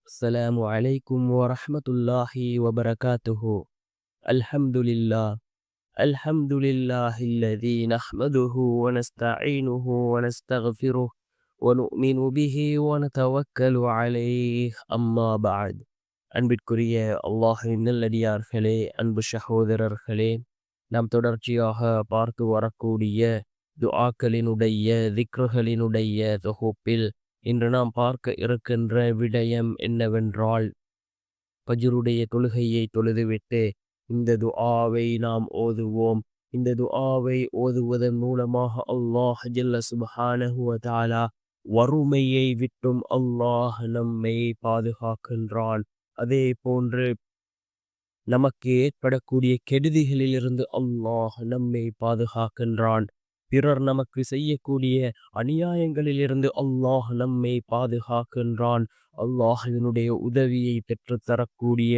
السلام عليكم ورحمة الله وبركاته. الحمد لله. الحمد لله الذي نحمده ونستعينه ونستغفره ونؤمن به ونتوكل عليه. أما بعد. அன்பிற்குரிய அல்லாஹ்வின் நல்லடியார்களே, அன்பு சகோதரர்களே, நாம் தொடர்ச்சியாக பார்த்து வரக்கூடிய துஆக்களினுடைய திக்ருகளினுடைய தொகுப்பில் இன்று நாம் பார்க்க இருக்கின்ற விடயம் என்னவென்றால், ஃபஜ்ருடைய தொழுகையை தொழுதுவிட்டு இந்த துஆவை நாம் ஓதுவோம். இந்த துஆவை ஓதுவதன் மூலமாக அல்லாஹ் ஜல்ல சுப்ஹானஹு வ தஆலா வறுமையை விட்டும் அல்லாஹ் நம்மை பாதுகாக்கின்றான். அதே போன்று நமக்கு ஏற்படக்கூடிய கெடுதிகளிலிருந்து அல்லாஹ் நம்மை பாதுகாக்கின்றான். பிறர் நமக்கு செய்யக்கூடிய அநியாயங்களிலிருந்து அல்லாஹ் நம்மை பாதுகாக்கின்றான். அல்லாஹ்வினுடைய உதவியை பெற்றுத்தரக்கூடிய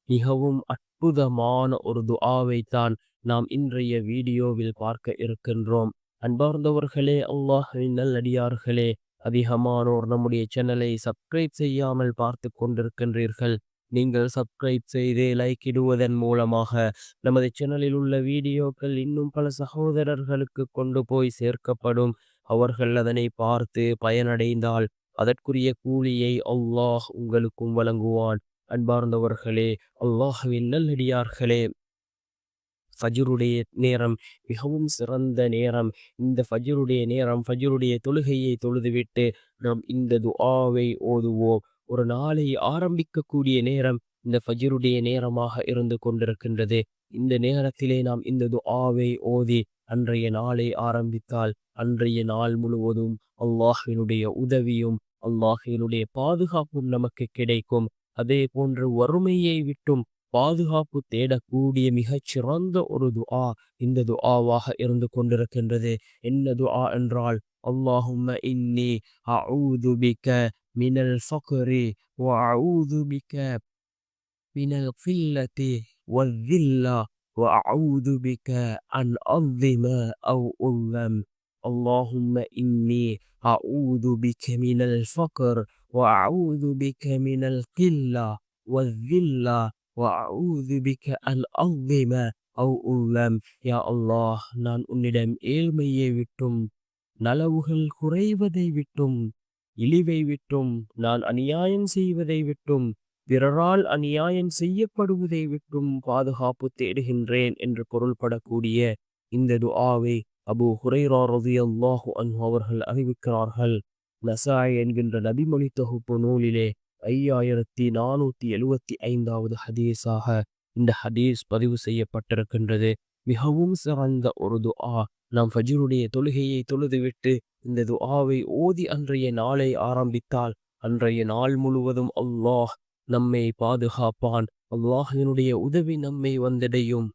மிகவும் அற்புதமான ஒரு துஆவைத்தான் நாம் இன்றைய வீடியோவில் பார்க்க இருக்கின்றோம். அன்பார்ந்தவர்களே, அல்லாஹ்வின் நல்லடியார்களே, அதிகமானோர் நம்முடைய சேனலை சப்ஸ்கிரைப் செய்யாமல் பார்த்து கொண்டிருக்கின்றீர்கள். நீங்கள் சப்ஸ்கிரைப் செய்து லைக் இடுவதன் மூலமாக நமது சேனலில் உள்ள வீடியோக்கள் இன்னும் பல சகோதரர்களுக்கு கொண்டு போய் சேர்க்கப்படும். அவர்கள் அதனை பார்த்து பயனடைந்தால் அதற்குரிய கூலியை அல்லாஹ் உங்களுக்கும் வழங்குவான். அன்பார்ந்தவர்களே, அல்லாஹ்வின் நல்லடியார்களே, ஃபஜ்ருடைய நேரம் மிகவும் சிறந்த நேரம். இந்த ஃபஜ்ருடைய நேரம், ஃபஜ்ருடைய தொழுகையை தொழுதுவிட்டு நாம் இந்த துஆவை ஓதுவோம். ஒரு நாளை ஆரம்பிக்கக்கூடிய நேரம் இந்த ஃபஜ்ருடைய நேரமாக இருந்து கொண்டிருக்கின்றது. இந்த நேரத்திலே நாம் இந்த துஆவை ஓதி அன்றைய நாளை ஆரம்பித்தால் அன்றைய நாள் முழுவதும் அல்லாஹ்வினுடைய உதவியும் அல்லாஹ்வினுடைய பாதுகாப்பும் நமக்கு கிடைக்கும். அதே போன்று வறுமையை விட்டும் பாதுகாப்பு தேடக்கூடிய மிகச் சிறந்த ஒரு துஆ இந்த துஆவாக இருந்து கொண்டிருக்கின்றது. என்ன துஆ என்றால், அல்லாஹும்ம இன்னி அஊது பிக மினல் ஃபக்ரி வ அஊது பிக மினல் கில்லத்தி வல்தில்லா வ அஊது பிக அன் அظிம அவ் உல்லம். அல்லாஹும்ம இன்னி அஊது பிக மினல் ஃபக்ர் வ அஊது பிக மினல் கில்லா வல்தில்லா வஅஊது பிக அன் அظிம அவ் உல்லம். யா அல்லாஹ், நான் உன்னிடம் ஏழ்மையை விட்டும், நலவுகள் குறைவதை விட்டும், இழிவை விட்டும், நான் அநியாயம் செய்வதை விட்டும், பிறரால் அநியாயம் செய்யப்படுவதை விட்டும் பாதுகாப்பு தேடுகின்றேன் என்று பொருள்படக்கூடிய இந்த துஆவை அபூ ஹுரைரா ரலியல்லாஹு அன்ஹு அவர்கள் அறிவிக்கிறார்கள். நஸாயி என்கின்ற நபிமொழி தொகுப்பு நூலிலே 5475வது ஹதீஸாக இந்த ஹதீஸ் பதிவு செய்யப்பட்டிருக்கின்றது. மிகவும் சிறந்த ஒரு துஆ. நாம் ஃபஜ்ருடைய தொழுகையை தொழுதுவிட்டு இந்த துஆவை ஓதி அன்றைய நாளை ஆரம்பித்தால் அன்றைய நாள் முழுவதும் அல்லாஹ் நம்மை பாதுகாப்பான். அல்லாஹ்வினுடைய உதவி நம்மை வந்தடையும்.